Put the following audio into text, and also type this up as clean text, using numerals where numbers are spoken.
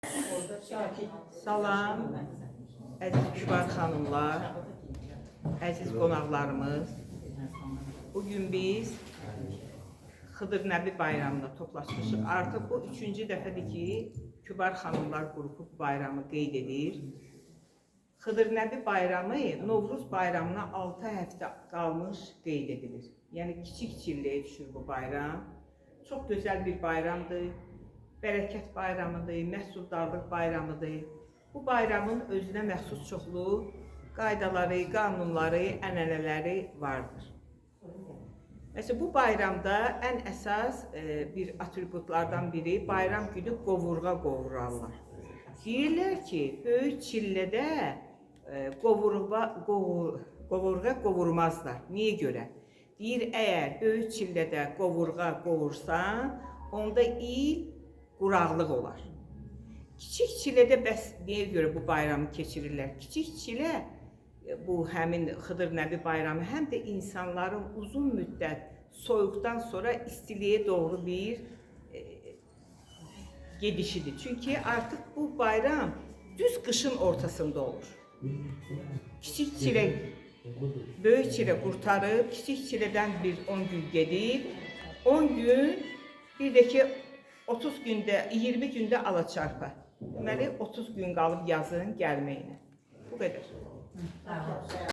Salam, əziz kübar xanımlar, əziz qonaqlarımız. Bugün biz Xıdır Nəbi bayramına toplaşmışıq. Artıq bu 3-cü dəfədir ki, kübar xanımlar qrupu bayramı qeyd edir. Xıdır Nəbi bayramı Novruz bayramına 6 həftə qalmış qeyd edilir. Yəni kiçik çilliyə düşür bu bayram. Çox gözəl bir bayramdır. Bərəkət bayramıdır, məhsuldarlıq bayramıdır. Bu bayramın özünə məxsus çoxlu qaydaları, qanunları, ənənələri vardır. Məsələn, bu bayramda ən əsas bir atributlardan biri bayram günü qovurğa qovurarlar. Deyirlər ki, böyük çillədə qovurğa qovurmazlar. Niyə görə? Deyir, əgər böyük çillədə qovurğa qovursan, onda il quraqlıq olar. Kiçik çilədə bəs niyə görə bu bayramı keçirirlər? Kiçik çilə, bu həmin Xıdır Nəbi bayramı həm də insanların uzun müddət soyuqdan sonra istiliyə doğru bir gedişidir. Çünki artıq bu bayram düz qışın ortasında olur. Kiçik çilə, böyük çilə qurtarıb, kiçik çilədən bir 10 gün gedib, 10 gün, bir də ki 30 gündə, 20 gündə alaçarpa. Deməli, 30 gün qalıb yazın gəlməyinə. Bu qədər.